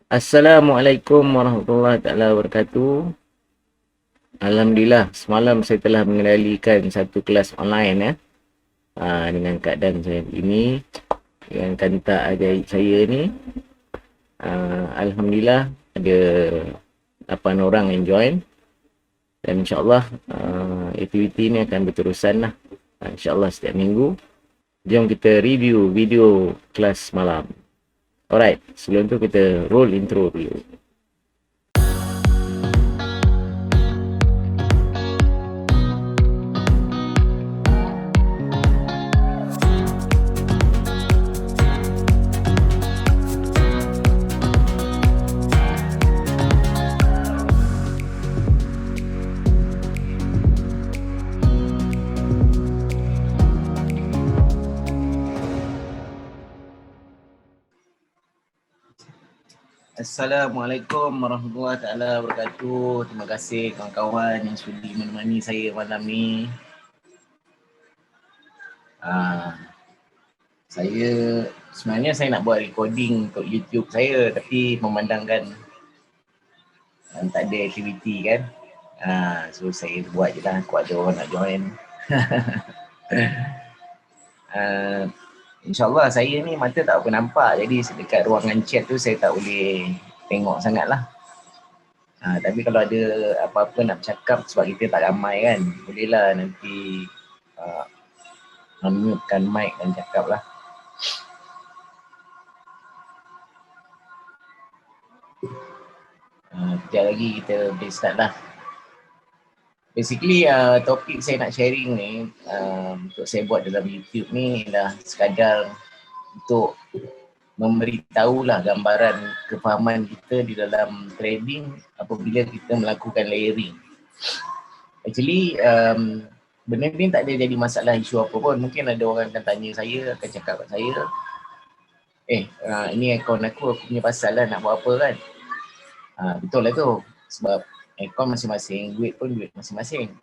Assalamualaikum warahmatullahi taala wabarakatuh. Alhamdulillah, semalam saya telah mengendalikan satu kelas online dengan keadaan saya ini, dengan kanta ajaib saya ni. Alhamdulillah ada 8 orang yang join dan insyaAllah aktiviti ni akan berterusan lah. InsyaAllah setiap minggu. Jom kita review video kelas malam. Alright, sebelum tu kita roll intro dulu. Assalamualaikum warahmatullahi taala wabarakatuh. Terima kasih kawan-kawan yang sudi menemani saya malam ni. Saya sebenarnya saya nak buat recording untuk YouTube saya, tapi memandangkan tak ada aktiviti kan. So saya buat je lah, kuat ada orang nak join. InsyaAllah saya ni mata tak apa nampak, jadi dekat ruangan chat tu saya tak boleh tengok sangat lah. Tapi kalau ada apa-apa nak bercakap sebab kita tak ramai kan, bolehlah nanti unmute-kan mic dan cakap lah. Sekejap lagi kita boleh start lah. Basically topik saya nak sharing ni untuk saya buat dalam YouTube ni adalah sekadar untuk memberitahulah gambaran kefahaman kita di dalam trading apabila kita melakukan layering. Actually benda ni tak ada jadi masalah isu apa pun. Mungkin ada orang akan tanya saya, akan cakap kat saya, ini akaun aku punya pasal lah, nak buat apa kan. Betul lah tu, sebab akaun masing-masing, duit pun duit masing-masing.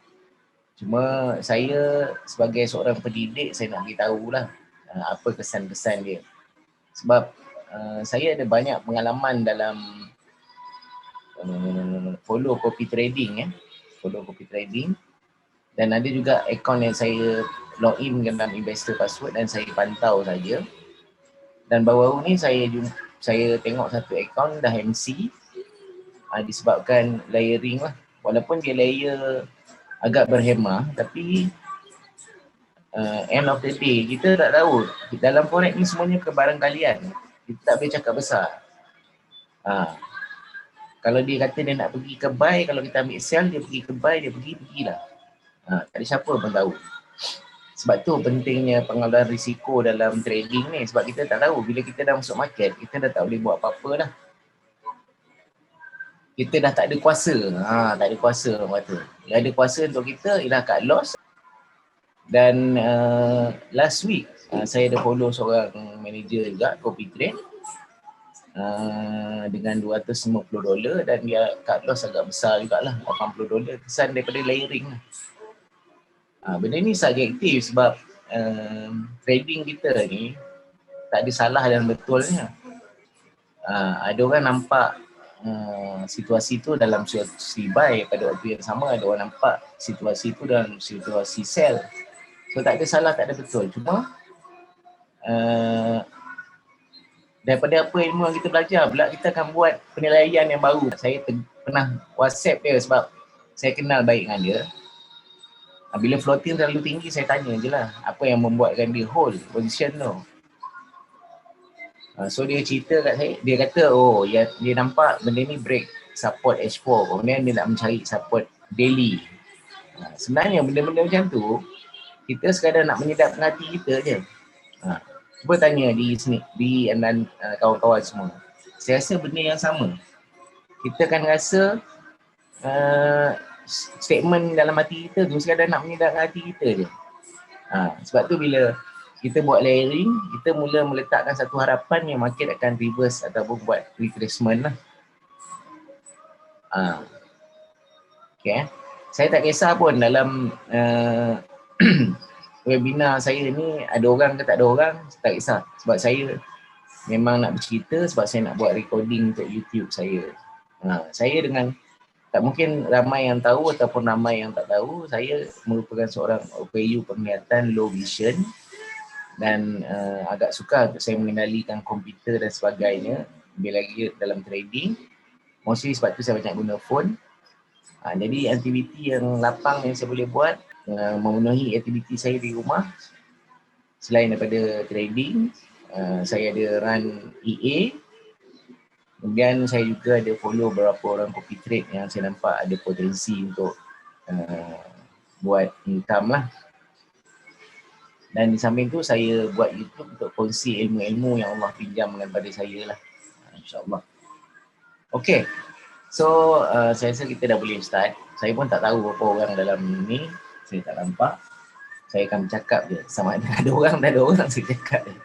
Cuma saya sebagai seorang pendidik, saya nak beritahu lah apa kesan-kesan dia. Sebab saya ada banyak pengalaman dalam follow copy trading follow copy trading, dan ada juga akaun yang saya login dalam investor password dan saya pantau saja. Dan baru-baru ni saya tengok satu akaun dah MC disebabkan layering lah. Walaupun dia layer agak berhemah, tapi end of the day kita tak tahu. Dalam forex ni semuanya kebarangkalian. Kita tak boleh cakap besar. Kalau dia kata dia nak pergi ke buy, kalau kita ambil sell, dia pergi ke buy, dia pergilah. Tak ada siapa pun tahu. Sebab tu pentingnya pengelolaan risiko dalam trading ni. Sebab kita tak tahu, bila kita dah masuk market, kita dah tak boleh buat apa-apa dah. Kita dah tak ada kuasa. Tak ada kuasa orang kata. Yang ada kuasa untuk kita ialah cut loss. Dan last week, saya ada follow seorang manager juga, copy trade. Dengan $250 dan dia cut loss agak besar jugalah, $80 kesan daripada layering lah. Benda ni subjektif sebab trading kita ni tak ada salah dan betulnya. Ada orang nampak situasi tu dalam situasi buy, pada waktu yang sama ada orang nampak situasi tu dalam situasi sell. So tak ada salah, tak ada betul. Cuma daripada apa ilmu yang kita belajar, pula kita akan buat penilaian yang baru. Saya pernah WhatsApp dia sebab saya kenal baik dengan dia. Bila floating terlalu tinggi, saya tanya je lah apa yang membuatkan dia hold position tu. So dia cerita kat saya, dia kata dia nampak benda ni break support H4, kemudian dia nak mencari support daily. Sebenarnya benda-benda macam tu, kita sekadar nak menyedapkan hati kita je. Cuba tanya di sini, di kawan-kawan semua. Saya rasa benda yang sama. Kita akan rasa statement dalam hati kita tu sekadar nak menyedapkan hati kita je. Sebab tu bila kita buat layering, kita mula meletakkan satu harapan yang market akan reverse ataupun buat retracement lah. Okay. Saya tak kisah pun dalam webinar saya ni ada orang ke tak ada orang, tak kisah. Sebab saya memang nak bercerita sebab saya nak buat recording untuk YouTube saya. Saya dengan, tak mungkin ramai yang tahu ataupun ramai yang tak tahu, saya merupakan seorang OPU penglihatan low vision dan agak sukar untuk saya mengendalikan komputer dan sebagainya, lebih lagi dalam trading. Mostly sebab tu saya banyak guna phone. Jadi aktiviti yang lapang yang saya boleh buat, memenuhi aktiviti saya di rumah. Selain daripada trading, saya ada run EA. Kemudian saya juga ada follow beberapa orang copy trade yang saya nampak ada potensi untuk buat income lah. Dan di samping tu saya buat YouTube untuk kongsi ilmu-ilmu yang Allah pinjamkan pada saya lah. InsyaAllah. Okay. So, saya rasa kita dah boleh start. Saya pun tak tahu berapa orang dalam ni. Saya tak nampak. Saya akan bercakap je. Sama ada orang, dah ada orang saya cakap je.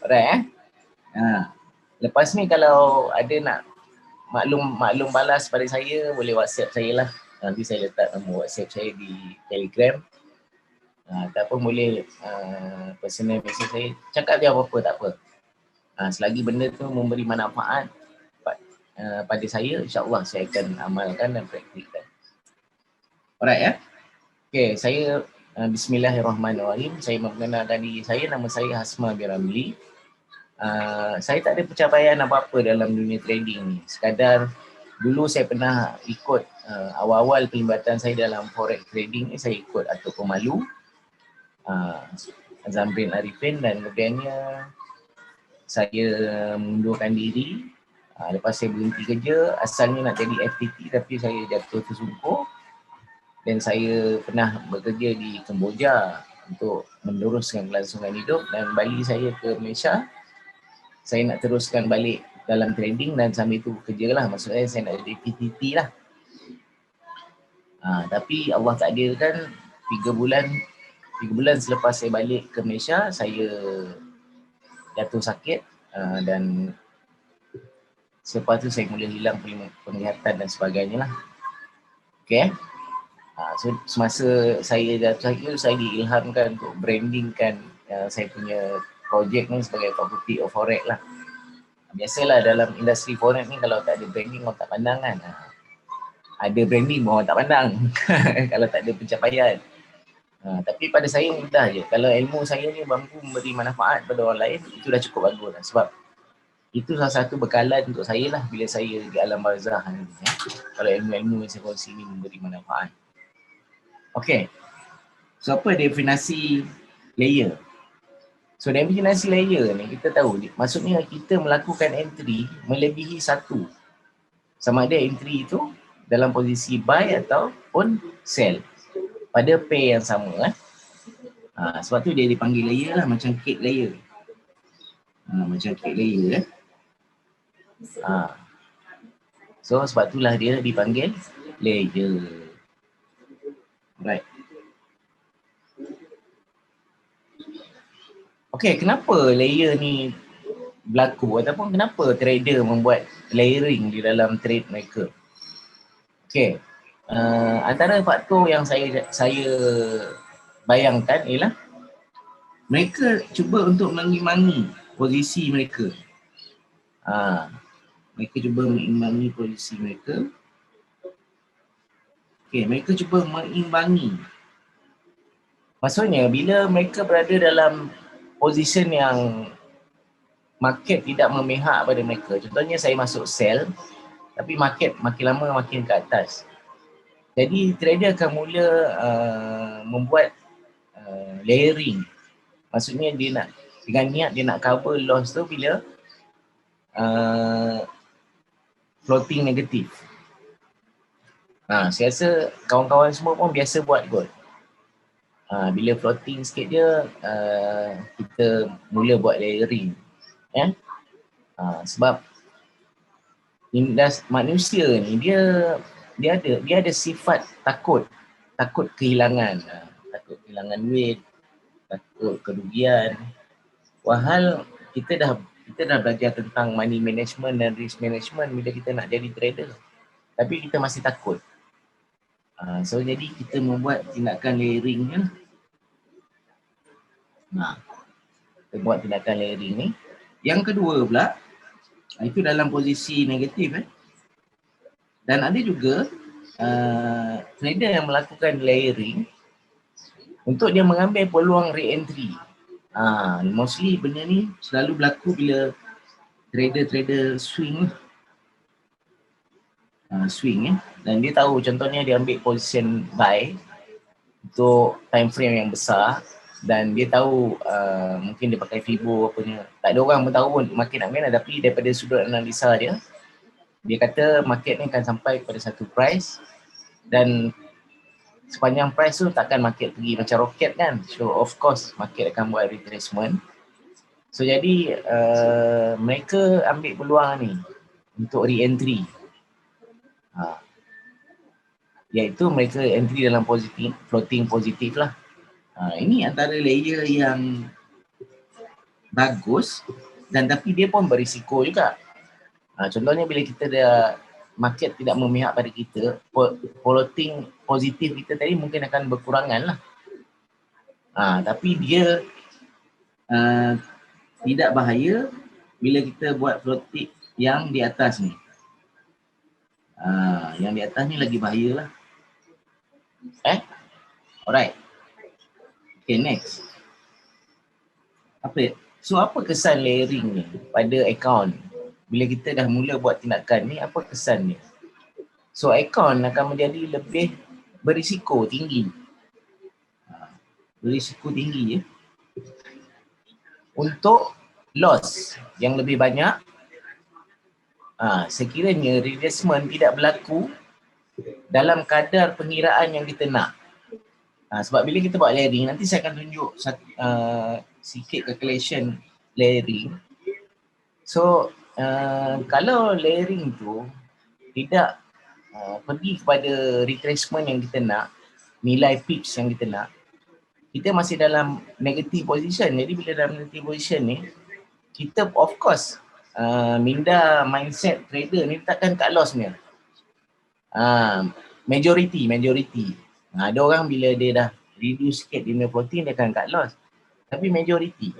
Alright Lepas ni kalau ada nak maklum balas pada saya, boleh WhatsApp saya lah. Nanti saya letak nombor WhatsApp saya di Telegram. Ataupun boleh personal message saya. Cakap je apa-apa, tak apa. Selagi benda tu memberi manfaat pada saya, insyaAllah saya akan amalkan dan praktikkan. Alright Okay, saya Bismillahirrahmanirrahim. Saya memperkenalkan diri saya, nama saya Hasma bin Ramli. Saya tak ada pencapaian apa-apa dalam dunia trading ni. Sekadar dulu saya pernah ikut awal-awal pelibatan saya dalam forex trading ni, saya ikut Atuk Pemalu, Zamrin Arifin, dan kemudiannya saya mengundurkan diri. Lepas saya berhenti kerja, asalnya nak jadi FTT tapi saya jatuh tersungkur. Dan saya pernah bekerja di Kemboja untuk meneruskan kelangsungan hidup, dan balik saya ke Malaysia. Saya nak teruskan balik dalam trading dan sambil tu kerja lah. Maksudnya saya nak jadi PTT lah. Tapi Allah takdirkan 3 bulan selepas saya balik ke Malaysia, saya jatuh sakit dan selepas tu saya mula hilang penglihatan dan sebagainya lah. Okay. So semasa saya jatuh sakit, saya diilhamkan untuk brandingkan saya punya projek ni sebagai Faculty of Forex lah. Biasalah dalam industri forex ni kalau tak ada branding orang tak pandang kan. Ada branding orang tak pandang kalau tak ada pencapaian. Tapi pada saya mudah je. Kalau ilmu saya ni mampu memberi manfaat pada orang lain, itu dah cukup bagus lah. Sebab itu salah satu bekalan untuk saya lah bila saya di alam barzah ni. Kalau ilmu-ilmu yang saya kongsi ni memberi manfaat. Okay. So apa definisi layer? So definisi layer ni kita tahu, maksudnya kita melakukan entry melebihi satu. Sama ada entry itu dalam posisi buy ataupun sell pada pair yang sama. Sebab tu dia dipanggil layer lah, macam cake layer. Macam cake layer. So sebab itulah dia dipanggil layer. Right. Okay, kenapa layer ni berlaku ataupun kenapa trader membuat layering di dalam trade mereka? Okay, antara faktor yang saya bayangkan ialah mereka cuba untuk mengimbangi posisi mereka. Mereka cuba mengimbangi posisi mereka. Okay, mereka cuba mengimbangi. Maksudnya bila mereka berada dalam position yang market tidak memihak pada mereka. Contohnya saya masuk sell, tapi market makin lama makin ke atas. Jadi trader akan mula membuat layering. Maksudnya dia nak, dengan niat dia nak cover loss tu bila floating negatif. Saya rasa kawan-kawan semua pun biasa buat kot. Bila floating sikit dia, kita mula buat layering. Sebab manusia ni dia ada sifat takut kehilangan, takut kehilangan duit, takut kerugian. Walhal kita dah belajar tentang money management dan risk management bila kita nak jadi trader, tapi kita masih takut. So jadi kita membuat tindakan layering ni. Kita buat tindakan layering ni Yang kedua pula, itu dalam posisi negatif Dan ada juga trader yang melakukan layering untuk dia mengambil peluang re-entry. Mostly benda ni selalu berlaku bila trader-trader swing dan dia tahu contohnya dia ambil position buy untuk time frame yang besar dan dia tahu mungkin dia pakai Fibo apa ni. Tak ada orang pun tahu pun market nak mana, tapi daripada sudut analisa dia kata market ni akan sampai pada satu price dan sepanjang price tu takkan market pergi macam roket kan. So of course market akan buat retracement. So jadi mereka ambil peluang ni untuk re-entry. Iaitu mereka entry dalam positif, floating positif lah. Ini antara layer yang bagus dan tapi dia pun berisiko juga. Contohnya bila kita dah market tidak memihak pada kita, floating positif kita tadi mungkin akan berkurangan lah. Tapi dia tidak bahaya bila kita buat floating yang di atas ni. Yang di atas ni lagi bahaya lah. Alright. Okay, next. Apa kesan layering ni pada account? Bila kita dah mula buat tindakan ni, apa kesan ni? So account akan menjadi lebih berisiko tinggi. Berisiko tinggi untuk loss yang lebih banyak. Sekiranya retracement tidak berlaku dalam kadar pengiraan yang kita nak. Sebab bila kita buat layering, nanti saya akan tunjuk sikit calculation layering. So kalau layering tu tidak pergi kepada retracement yang kita nak, nilai pitch yang kita nak, kita masih dalam negative position. Jadi bila dalam negative position ni, kita of course minda mindset trader ni takkan cut loss ni. Majority. Ada orang bila dia dah reduce sikit dia punya floating, dia akan cut loss. Tapi majority.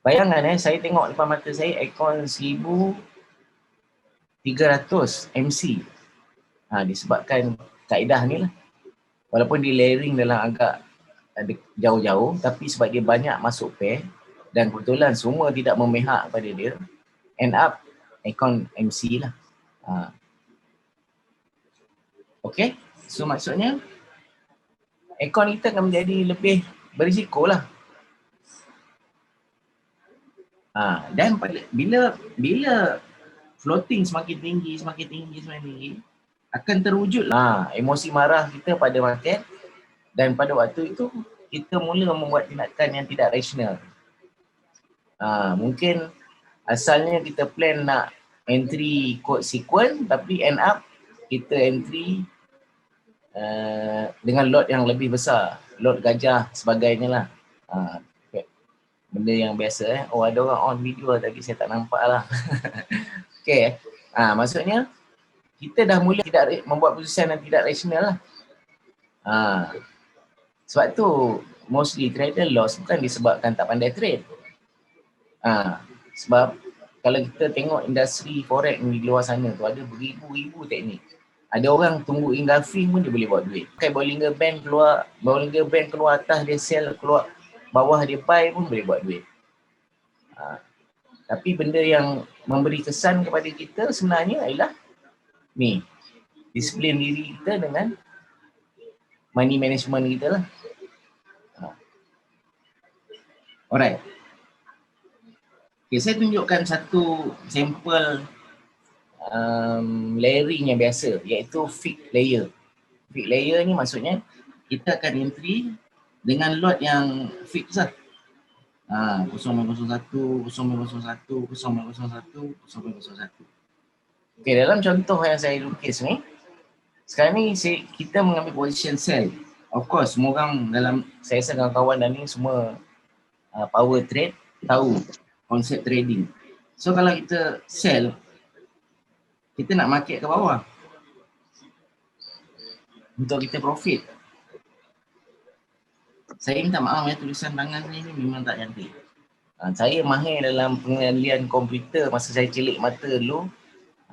Bayangkan saya tengok depan mata saya account 1,300 MC. Disebabkan kaedah ni lah. Walaupun dia layering dalam agak jauh-jauh, tapi sebab dia banyak masuk pair dan kebetulan semua tidak memihak pada dia, end up account MC lah. Okay, so maksudnya account kita akan menjadi lebih berisiko lah. Dan bila floating semakin tinggi akan terwujud emosi marah kita pada market dan pada waktu itu kita mula membuat tindakan yang tidak rasional. Mungkin asalnya kita plan nak entry code sequence tapi end up kita entry dengan lot yang lebih besar, lot gajah sebagainya lah. Benda yang biasa ada orang on video tapi saya tak nampak lah. Okay, maksudnya kita dah mula tidak membuat keputusan yang tidak rasional lah. Sebab tu mostly trader loss bukan disebabkan tak pandai trade. Sebab kalau kita tengok industri forex di luar sana tu ada beribu-ribu teknik. Ada orang tunggu engulfing pun dia boleh buat duit. Pakai Bollinger Band keluar atas dia sell, keluar bawah dia buy pun boleh buat duit. Tapi benda yang memberi kesan kepada kita sebenarnya ialah ni, disiplin diri kita dengan money management kita lah. Alright. Okay, saya tunjukkan satu sampel layering yang biasa, iaitu fixed layer. Fixed layer ni maksudnya kita akan entry dengan lot yang fix lah. 0.01, 0.01, 0.01, 0.01. Okay, dalam contoh yang saya lukis ni, sekarang ni kita mengambil position sell. Of course, semua orang dalam, saya rasa kawan-kawan dan ni semua power trade tahu konsep trading. So kalau kita sell, kita nak market ke bawah untuk kita profit. Saya minta maaf tulisan tangan ni memang tak cantik. Saya mahir dalam pengendalian komputer masa saya celik mata dulu.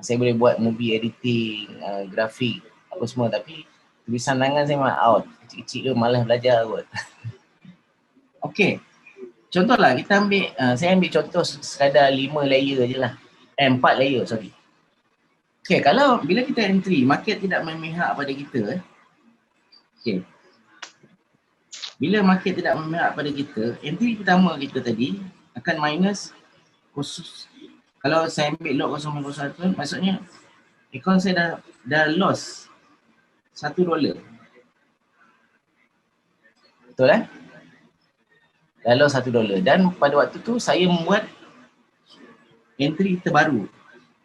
Saya boleh buat movie editing, grafik, apa semua. Tapi tulisan tangan saya memang out. Kecil-kecil tu malas belajar kot. Okey. Contohlah kita ambil, saya ambil contoh sekadar 5 layer je lah. 4 layer, sorry. Okay, kalau bila kita entry, market tidak memihak pada kita. Okay. Bila market tidak memihak pada kita, entry pertama kita tadi akan minus khusus. Kalau saya ambil lot 0.01, maksudnya account saya dah loss $1. Betul eh? Dah loss $1. Dan pada waktu tu saya membuat entry terbaru,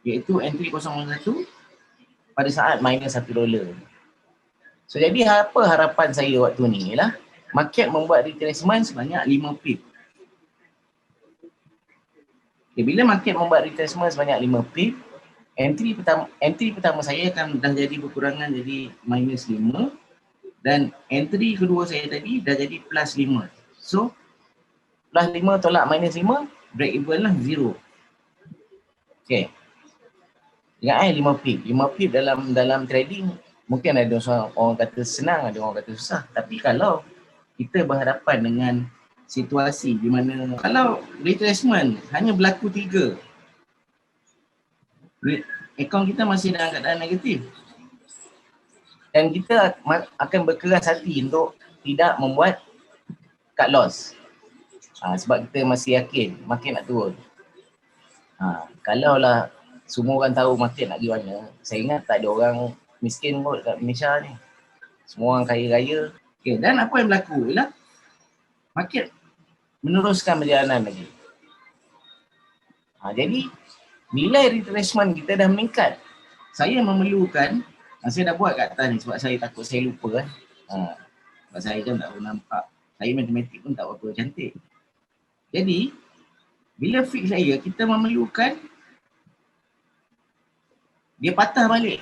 iaitu entry 0.01 pada saat minus $1. So jadi apa harapan saya waktu ni lah, market membuat retracement sebanyak 5 pip. Okay, bila market membuat retracement sebanyak 5 pip, entry pertama saya akan dah jadi berkurangan jadi minus 5, dan entry kedua saya tadi dah jadi plus 5. So plus 5 tolak minus 5, break even lah 0. Okay. Ingat 5 pip. 5 pip dalam trading mungkin ada orang kata senang, ada orang kata susah. Tapi kalau kita berhadapan dengan situasi di mana kalau retracement hanya berlaku 3, akaun kita masih dalam keadaan negatif. Dan kita akan berkeras hati untuk tidak membuat cut loss. Sebab kita masih yakin market nak turun. Kalaulah semua orang tahu market nak pergi mana, saya ingat tak ada orang miskin kot kat Malaysia ni. Semua orang kaya-raya. Okay, dan apa yang berlaku ialah market meneruskan perjalanan lagi. Jadi nilai retracement kita dah meningkat. Saya memerlukan, saya dah buat kat atas ni sebab saya takut saya lupa kan. Sebab saya kan tak pernah nampak. Saya matematik pun tak berapa cantik. Jadi bila fix saya, kita memerlukan dia patah balik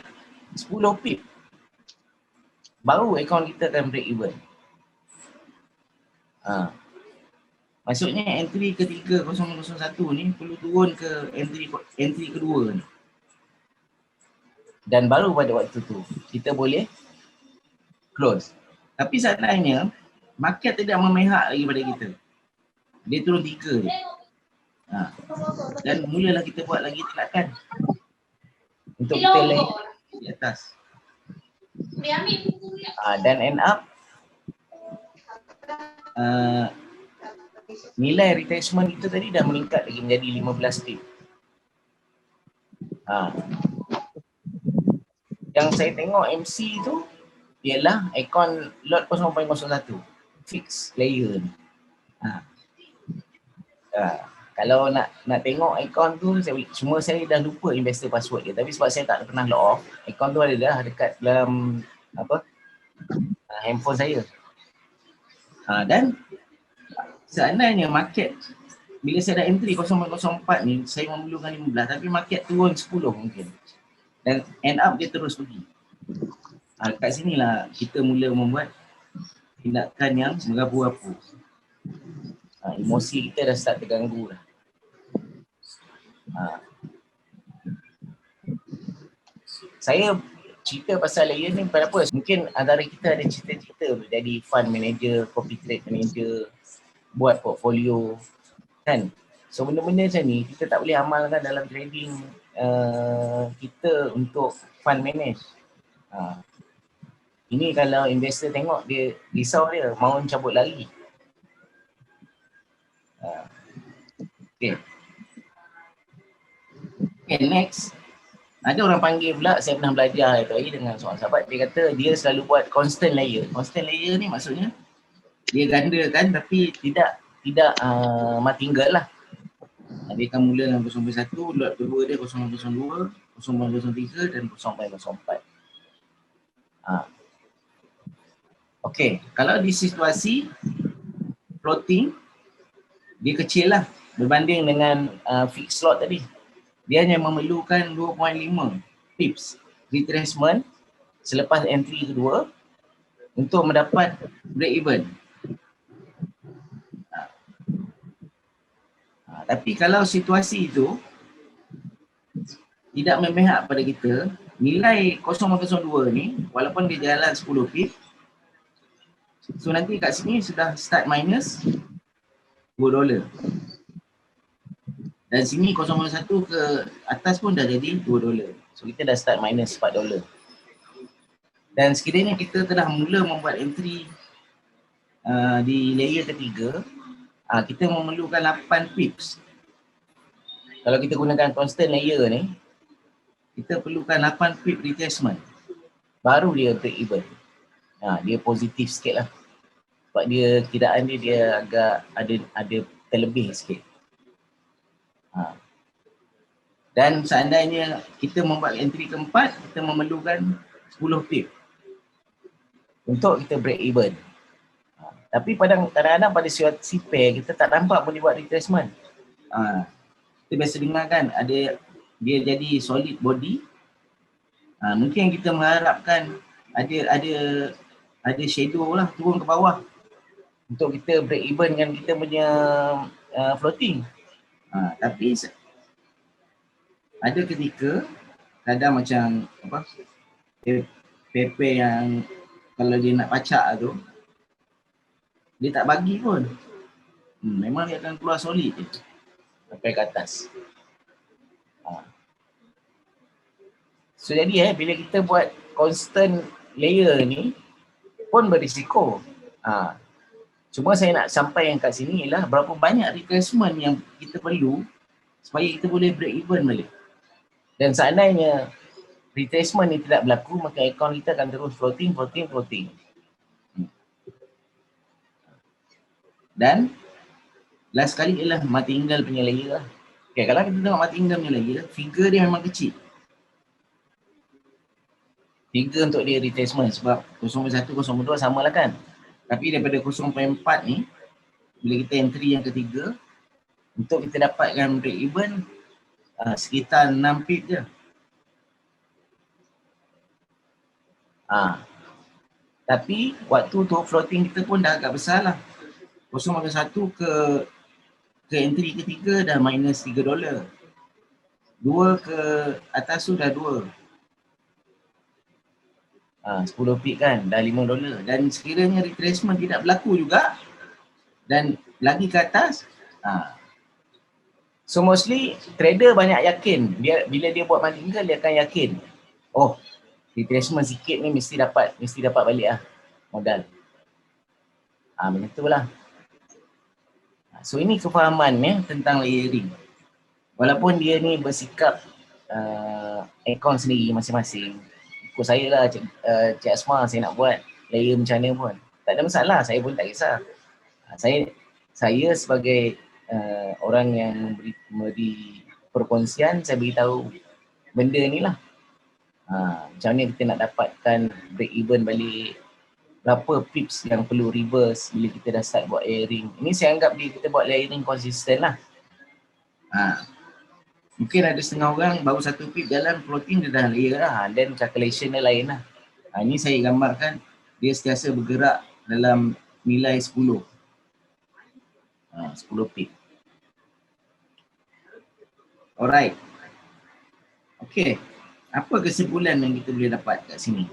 10 pip, baru akaun kita akan break even. Maksudnya entry ketiga 001 ni perlu turun ke entry kedua ni. Dan baru pada waktu tu kita boleh close. Tapi seandainya market tidak memihak lagi pada kita, dia turun 3 je. Dan mulalah kita buat lagi tindakan untuk kita layer di atas. Dan end up nilai retracement kita tadi dah meningkat lagi menjadi 15 pip. Yang saya tengok MC tu ialah akaun lot 0.01 fix layer ni. Kalau nak tengok akaun tu, semua saya dah lupa investor password dia. Tapi sebab saya tak pernah log off, akaun tu ada dah dekat dalam handphone saya. Dan seandainya market, bila saya dah entry 0.04 ni, saya memerlukan 15, tapi market turun 10 mungkin. Dan end up dia terus pergi. Kat sinilah kita mula membuat tindakan yang merapu-rapu. Emosi kita dah start terganggu dah. Saya cerita pasal layer ni kenapa? Mungkin antara kita ada cita-cita jadi fund manager, copy trade manager, buat portfolio kan. So benda-benda macam ni kita tak boleh amalkan dalam trading kita untuk fund manage. Ini kalau investor tengok dia risau, dia mahu cabut lari. Okay, next. Ada orang panggil pula, saya pernah belajar hari dengan seorang sahabat, dia kata dia selalu buat constant layer. Constant layer ni maksudnya dia gandakan tapi tidak martingale lah. Dia akan mula dengan 0.1, lot kedua dia 0.02, 0.03 dan 0.04. Okey, kalau di situasi floating, dia kecil lah berbanding dengan fixed lot tadi. Dia hanya memerlukan 2.5 pips retracement selepas entry kedua untuk mendapat break even. Tapi kalau situasi itu tidak memihak pada kita, nilai 0.02 ni walaupun dia jalan 10 pip, so nanti kat sini sudah start minus $2. Dan sini 0.1 ke atas pun dah jadi $2. So kita dah start minus $4. Dan sekiranya kita telah mula membuat entry di layer ketiga, kita memerlukan 8 pips. Kalau kita gunakan constant layer ni, kita perlukan 8 pip retracement. Baru dia break even. Dia positif sikit lah. Sebab dia kiraan dia agak ada terlebih sikit. Dan seandainya kita membuat entry keempat, kita memerlukan 10 pip untuk kita break even. Tapi kadang-kadang pada situasi pair, kita tak nampak boleh buat retracement. Kita biasa dengar kan, dia jadi solid body. Mungkin kita mengharapkan ada shadow lah turun ke bawah untuk kita break even dengan kita punya floating. Tapi ada ketika kadang macam paper yang kalau dia nak pacak tu, dia tak bagi pun. Memang dia akan keluar solid je sampai ke atas. So jadi bila kita buat constant layer ni pun berisiko. Cuma saya nak sampaikan kat sini ialah berapa banyak retracement yang kita perlu supaya kita boleh break even balik. Dan seandainya retracement ni tidak berlaku, maka akaun kita akan terus floating. Dan last sekali ialah martingale punya layer lah. Okay, kalau kita tengok martingale punya layer, figure dia memang kecil. Figure untuk dia retracement sebab 0.1, 0.2 sama lah kan. Tapi daripada 0.4 ni, bila kita entry yang ketiga, untuk kita dapatkan break even, sekitar 6 pip je. Tapi waktu tu floating kita pun dah agak besar lah. 0.1 ke entry ketiga dah minus $3. 2 ke atas tu dah 2. 10 pip kan, dah $5. Dan sekiranya retracement tidak berlaku juga dan lagi ke atas, so mostly trader banyak yakin, bila dia buat martingale dia akan yakin, retracement sikit ni mesti dapat balik lah modal. Macam tu lah. So ini kefahaman tentang layering. Walaupun dia ni bersikap akaun sendiri masing-masing. Ikut saya lah Cik Asma, saya nak buat layer macam mana pun. Tak ada masalah, saya pun tak kisah. Saya sebagai orang yang memberi perkongsian, saya beritahu benda ni lah. Macam mana kita nak dapatkan break even balik, berapa pips yang perlu reverse bila kita dah start buat layering. Ini saya anggap kita buat layering konsisten lah. Mungkin ada setengah orang baru 1 pip jalan floating dia dah layer lah. Then calculation dia lain lah. Ini saya gambarkan dia sentiasa bergerak dalam nilai 10. 10 pip. Alright. Okay. Apa kesimpulan yang kita boleh dapat kat sini?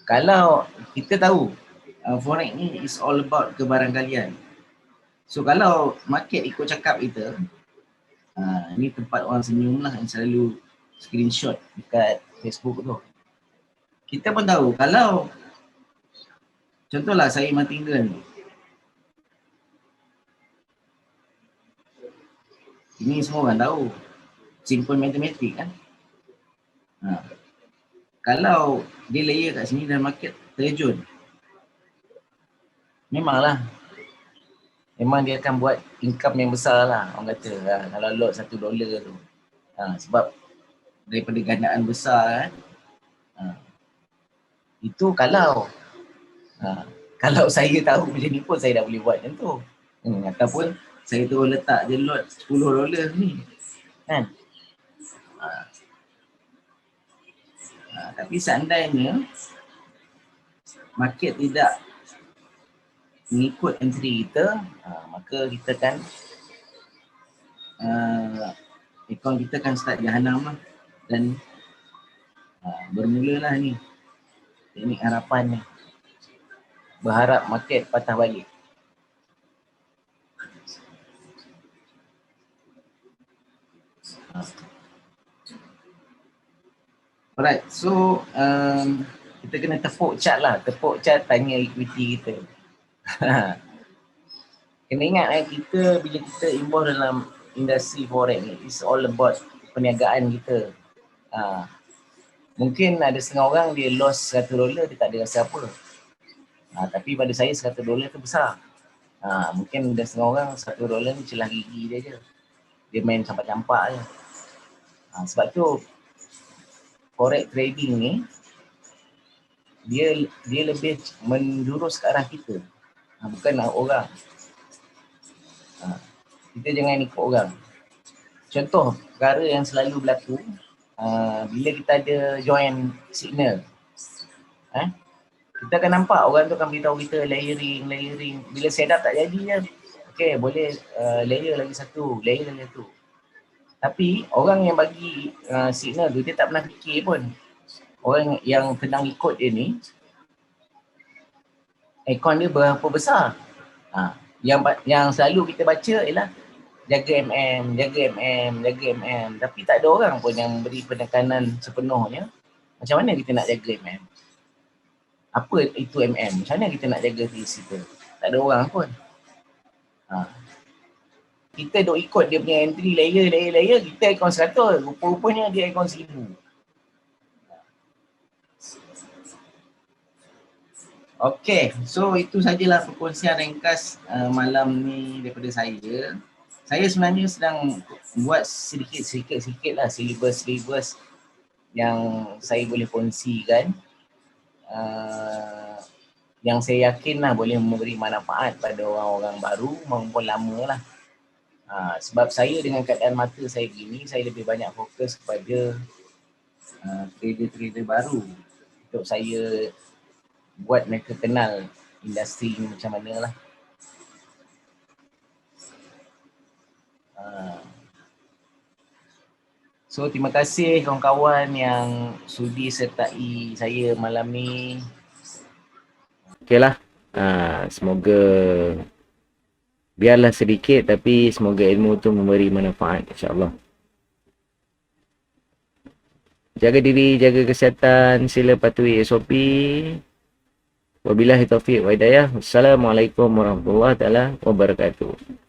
Kalau kita tahu forex ni is all about kebarangkalian. So kalau market ikut cakap kita, ni tempat orang senyum lah yang selalu screenshot dekat Facebook tu. Kita pun tahu kalau contohlah saya martingale ni. Ini semua orang tahu. Simple matematik kan. Kalau dia layer kat sini dan market terjun, memanglah. Memang dia akan buat income yang besar lah. Orang kata kalau lot $1 tu. Sebab daripada gandaan besar kan. Itu kalau saya tahu macam ni pun saya dah boleh buat macam tu. Ataupun saya terus letak je lot $10 ni. Kan? Tapi seandainya market tidak mengikut entry kita, maka kita kan akaun kita kan start jahanam lah. Dan bermulalah ni teknik harapan ni, berharap market patah balik. Alright, so kita kena tepuk chart lah. Tepuk chart, tanya equity kita. Kena ingat kita bila kita involve dalam industri forex ni, it's all about perniagaan kita. Mungkin ada setengah orang dia loss $100, dia tak ada rasa apa. Tapi pada saya $100 tu besar. Mungkin ada setengah orang $1 ni celah gigi dia je. Dia main campak-campak je. Sebab tu forex trading ni dia lebih menjurus ke arah kita, bukan orang. Kita jangan ikut orang. Contoh perkara yang selalu berlaku, bila kita ada join signal, kita akan nampak orang tu akan beritahu kita layering. Bila setup tak jadi je, okay, boleh layer lagi satu. Tapi orang yang bagi signal tu, dia tak pernah fikir pun. Orang yang tenang ikut dia ni, akaun dia berapa besar. Yang selalu kita baca ialah jaga MM. Tapi tak ada orang pun yang beri penekanan sepenuhnya. Macam mana kita nak jaga MM? Apa itu MM? Macam mana kita nak jaga di situ? Tak ada orang pun. Kita duk ikut dia punya entry layer, kita akaun 100, rupa-rupanya dia akaun 1000. Okay, so itu sajalah perkongsian ringkas malam ni daripada saya. Saya sebenarnya sedang buat sedikit lah syllabus yang saya boleh kongsikan, yang saya yakin lah boleh memberi manfaat pada orang-orang baru maupun lama lah. Sebab saya dengan keadaan mata saya begini, saya lebih banyak fokus kepada trader-trader baru untuk saya buat mereka kenal industri ni macam mana lah. So terima kasih kawan-kawan yang sudi sertai saya malam ni. Okay lah, semoga biarlah sedikit tapi semoga ilmu tu memberi manfaat, insyaAllah. Jaga diri, jaga kesihatan, sila patuhi SOP. Wabillahi taufiq wa hidayah. Wassalamualaikum warahmatullahi wabarakatuh.